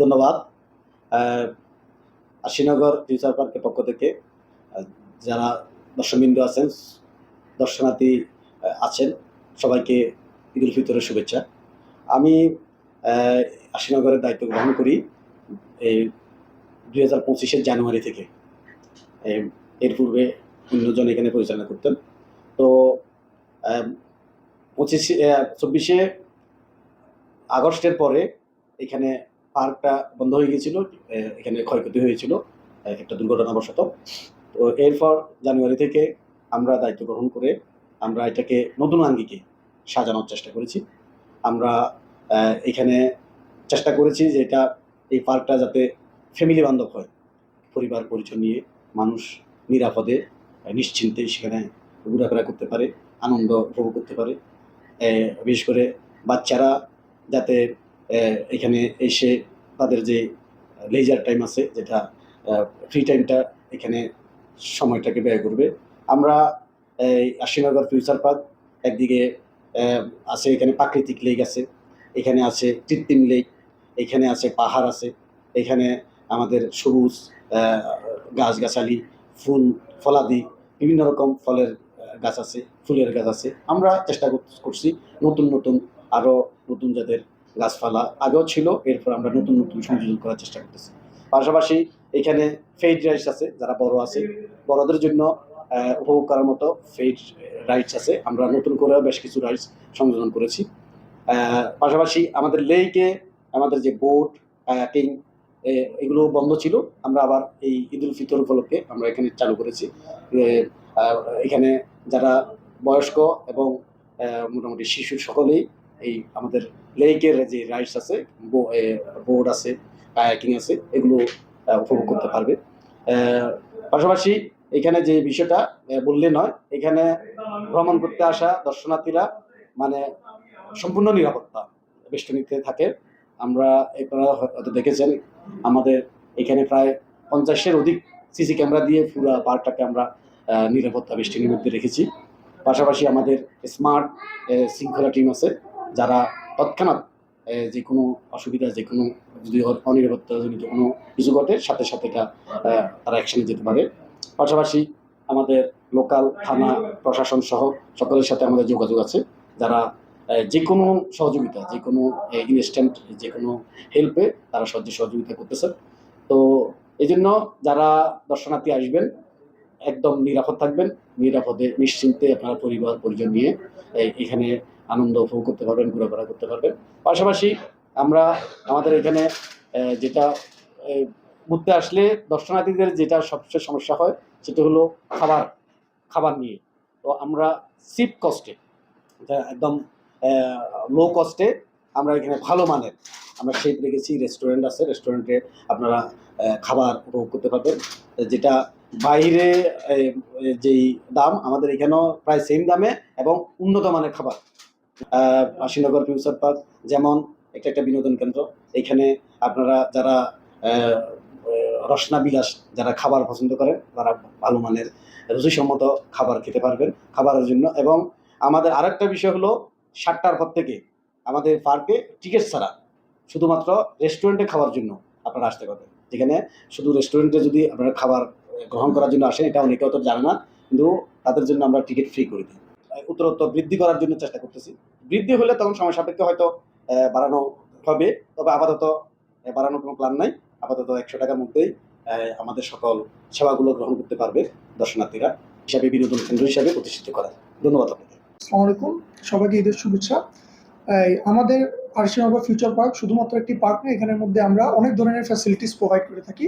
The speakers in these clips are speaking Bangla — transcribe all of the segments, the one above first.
ধন্যবাদ। আহ, আশিনগর ফিউচার পার্কের পক্ষ থেকে যারা দর্শকবৃন্দ আছেন, দর্শনার্থী আছেন, সবাইকে ঈদ উল ফিতরের শুভেচ্ছা। আমি আশিনগরের দায়িত্ব গ্রহণ করি এই 2025-এর জানুয়ারি থেকে। এর পূর্বে অন্যজন এখানে পরিচালনা করতেন। তো 24শে আগস্টের পরে এখানে পার্কটা বন্ধ হয়ে গিয়েছিল, এখানে ক্ষয়ক্ষতি হয়েছিল একটা দুর্ঘটনাবশত। তো এরপর জানুয়ারি থেকে আমরা দায়িত্ব গ্রহণ করে আমরা এটাকে নতুন আঙ্গিকে সাজানোর চেষ্টা করেছি। আমরা এখানে চেষ্টা করেছি যে এই পার্কটা যাতে ফ্যামিলি বান্ধব হয়, পরিবার পরিজন নিয়ে মানুষ নিরাপদে নিশ্চিন্তে সেখানে ঘোরাফেরা করতে পারে, আনন্দ উপভোগ করতে পারে। বিশেষ করে বাচ্চারা যাতে এখানে এসে তাদের যে লেজার টাইম আছে, যেটা ফ্রি টাইমটা এখানে সময়টাকে ব্যয় করবে। আমরা এই আশিনগর ফিউচার পার্ক একদিকে আছে, এখানে প্রাকৃতিক লেক আছে, এখানে আছে কৃত্রিম লেক, এখানে আছে পাহাড় আছে, এখানে আমাদের সবুজ গাছগাছালি, ফুল ফলাদি, বিভিন্ন রকম ফলের গাছ আছে, ফুলের গাছ আছে। আমরা চেষ্টা করছি নতুন নতুন আরও নতুন জাতের গাছপালা আগেও ছিল, এরপর আমরা নতুন নতুন সংযোজন করার চেষ্টা করতেছি। পাশাপাশি এখানে ফেড রাইডস আছে, যারা বড় আছে বড়দের জন্য উপভোগ করার মতো ফেড রাইডস আছে। আমরা নতুন করে বেশ কিছু রাইডস সংযোজন করেছি। পাশাপাশি আমাদের লেকে আমাদের যে বোট কায়াকিং এগুলো বন্ধ ছিল, আমরা আবার এই ঈদ উল ফিতর উপলক্ষে আমরা এখানে চালু করেছি। এখানে যারা বয়স্ক এবং মোটামুটি শিশু সকলেই এই আমাদের লেকের যে রাইডস আছে, বোট আছে, কায়াকিং আছে, এগুলো উপভোগ করতে পারবে। পাশাপাশি এখানে যে বিষয়টা বললে নয়, এখানে ভ্রমণ করতে আসা দর্শনার্থীরা মানে সম্পূর্ণ নিরাপত্তা বেষ্টনীতে থাকে। আমরা আপনারা হয়তো দেখেছেন, আমাদের এখানে প্রায় 50-এর অধিক সিসি ক্যামেরা দিয়ে পুরো পার্কটাকে আমরা নিরাপত্তা বেষ্টনীর মধ্যে রেখেছি। পাশাপাশি আমাদের স্মার্ট শৃঙ্খলা টিম আছে, যারা তৎক্ষণাৎ যে কোনো অসুবিধা, যে কোনো যদি অনিরাপত্তাজনিত কোনো কিছু ঘটে, সাথে সাথে তারা অ্যাকশনে যেতে পারে। পাশাপাশি আমাদের লোকাল থানা প্রশাসন সহ সকলের সাথে আমাদের যোগাযোগ আছে, যারা যে কোনো সহযোগিতা, যে কোনো ইনস্ট্যান্ট যে কোনো হেল্পে তারা সহযোগিতা করতেছে। তো এই জন্য যারা দর্শনার্থী আসবেন একদম নিরাপদ থাকবেন, নিরাপদে নিশ্চিন্তে আপনার পরিবার পরিজন নিয়ে এখানে আনন্দ উপভোগ করতে পারবেন, ঘোরাফেরা করতে পারবেন। পাশাপাশি আমরা আমাদের এখানে যেটা ঘুরতে আসলে দর্শনার্থীদের যেটা সবচেয়ে সমস্যা হয় সেটা হলো খাবার নিয়ে। তো আমরা চিপ কস্টে, একদম লো কস্টে আমরা এখানে ভালো মানের আমরা শেপ রেখেছি। রেস্টুরেন্ট আছে, রেস্টুরেন্টে আপনারা খাবার উপভোগ করতে পারবেন, যেটা বাইরে যেই দাম আমাদের এখানেও প্রায় সেম দামে এবং উন্নত মানের খাবার। আশিনগর ফিউচার পার্ক যেমন একটা বিনোদন কেন্দ্র, এখানে আপনারা যারা রসনা বিলাস যারা খাবার পছন্দ করেন, তারা ভালো মানের রুচিসম্মত খাবার খেতে পারবেন খাবারের জন্য। এবং আমাদের আরেকটা বিষয় হলো 7টার পর থেকে আমাদের পার্কে টিকিট ছাড়া শুধুমাত্র রেস্টুরেন্টে খাওয়ার জন্য আপনারা আসতে পারবেন। যেখানে শুধু রেস্টুরেন্টে যদি আপনারা খাবার গ্রহণ করার জন্য আসেন, এটা অনেকে অত জানে না, কিন্তু তাদের জন্য আমরা টিকিট ফ্রি করে দিই। উত্তরোত্তর বৃদ্ধি করার জন্য চেষ্টা করতেছি। বৃদ্ধি হলে তখন সময় সাপেক্ষে হয়তো বাড়ানো হবে, তবে আপাতত বাড়ানোর কোনো প্ল্যান নাই। আপাতত 100 টাকার মধ্যেই আমাদের সকল সেবাগুলো গ্রহণ করতে পারবে দর্শনার্থীরা, হিসাবে বিনোদন কেন্দ্র হিসাবে প্রতিষ্ঠিত করা। ধন্যবাদ আপনাকে। আসসালামু আলাইকুম, সবাইকে ঈদের শুভেচ্ছা। আমাদের আশিনগর ফিউচার পার্ক শুধুমাত্র একটি পার্ক না, এখানের মধ্যে আমরা অনেক ধরনের ফ্যাসিলিটিস প্রোভাইড করে থাকি,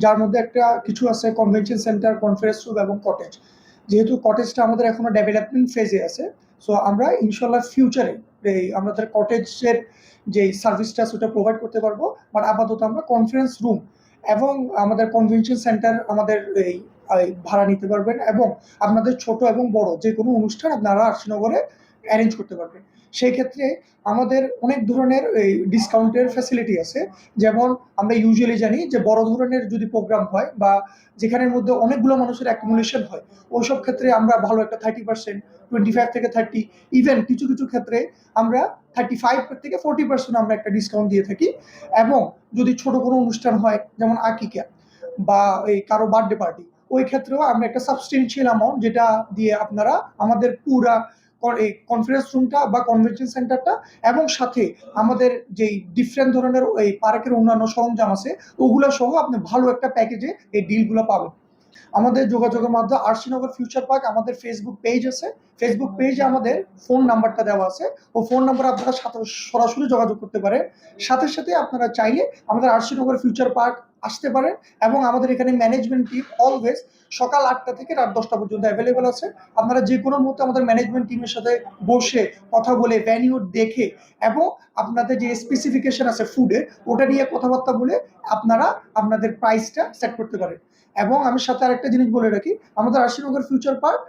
যার মধ্যে কিছু আছে কনভেনশন সেন্টার, কনফারেন্স রুম এবং কটেজ। যেহেতু কটেজটা আমাদের এখনো ডেভেলপমেন্ট ফেজে আছে, সো আমরা ইনশাল্লাহ ফিউচারে আমাদের কটেজের যে সার্ভিসটা সেটা প্রোভাইড করতে পারবো। বাট আপাতত আমরা কনফারেন্স রুম এবং আমাদের কনভেনশন সেন্টার আমাদের ভাড়া নিতে পারবেন, এবং আপনাদের ছোট এবং বড় যে কোনো অনুষ্ঠান আপনারা আশিনগরে অ্যারেঞ্জ করতে পারবেন। সেই ক্ষেত্রে আমাদের অনেক ধরনের ডিসকাউন্টের ফ্যাসিলিটি আছে। যেমন আমরা ইউজুয়ালি জানি যে বড় ধরনের যদি প্রোগ্রাম হয় বা যেখানের মধ্যে অনেকগুলো মানুষের অ্যাকুমুলেশন হয়, ওইসব ক্ষেত্রে আমরা ভালো একটা 30%, 25 থেকে 30, ইভেন কিছু কিছু ক্ষেত্রে আমরা 35 থেকে 40% আমরা একটা ডিসকাউন্ট দিয়ে থাকি। এবং যদি ছোট কোনো অনুষ্ঠান হয় যেমন আকিকা বা এই কারো বার্থডে পার্টি, ওই ক্ষেত্রেও আমরা একটা সাবস্টেন্সিয়াল অ্যামাউন্ট যেটা দিয়ে আপনারা আমাদের পুরা এই কনফারেন্স রুমটা বা কনভেনশন সেন্টারটা এবং সাথে আমাদের যেই ডিফারেন্ট ধরনের এই পার্কের অন্যান্য সরঞ্জাম আছে ওগুলো সহ আপনি ভালো একটা প্যাকেজে এই ডিলগুলো পাবেন। আমাদের যোগাযোগের মাধ্যমে আরশিনগর ফিউচার পার্ক আমাদের ফেসবুক পেজ আছে। ফেসবুক পেজে আমাদের ফোন নাম্বারটা দেওয়া আছে। ও ফোন নাম্বারে আপনারা সরাসরি যোগাযোগ করতে পারেন। সাথে সাথে আপনারা চাইলে আমাদের আরশিনগর ফিউচার পার্ক আসতে পারেন এবং আমাদের এখানে ম্যানেজমেন্ট টিম অলওয়েজ সকাল 8টা থেকে রাত 10টা পর্যন্ত অ্যাভেলেবেল আছে। আপনারা যে কোনো মুহূর্তে আমাদের ম্যানেজমেন্ট টিমের সাথে বসে কথা বলে ভ্যানিউ দেখে এবং আপনাদের যে স্পেসিফিকেশন আছে ফুডের ওটা নিয়ে কথাবার্তা বলে আপনারা আপনাদের প্রাইসটা সেট করতে পারেন। এবং আমি সাথে আরেকটা জিনিস বলে রাখি, আমাদের আরশিনগর ফিউচার পার্ক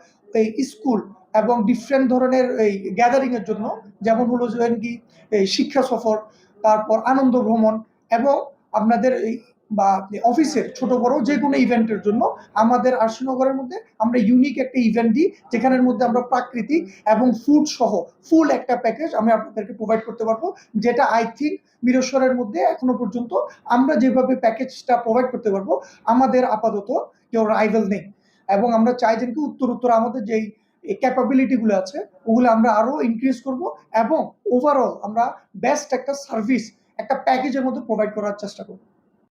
এই স্কুল এবং ডিফারেন্ট ধরনের এই গ্যাদারিং এর জন্য, যেমন হলো যে কি এই শিক্ষা সফর, তারপর আনন্দ ভ্রমণ এবং আপনাদের এই বা অফিসের ছোট বড় যে কোনো ইভেন্টের জন্য আমাদের আরশিনগরের মধ্যে আমরা ইউনিক একটা ইভেন্ট দিই, যেখানের মধ্যে আমরা প্রাকৃতিক এবং ফুড সহ ফুল একটা প্যাকেজ আমি আপনাদেরকে প্রোভাইড করতে পারবো, যেটা আই থিঙ্ক মিরসরের মধ্যে এখনো পর্যন্ত আমরা যেভাবে প্যাকেজটা প্রোভাইড করতে পারবো আমাদের আপাতত কেউ রাইভাল নেই। এবং আমরা চাই যে কি উত্তর আমাদের যেই ক্যাপাবিলিটিগুলো আছে ওগুলো আমরা আরো ইনক্রিজ করব এবং ওভারঅল আমরা বেস্ট একটা সার্ভিস একটা প্যাকেজের মধ্যে প্রোভাইড করার চেষ্টা করবো।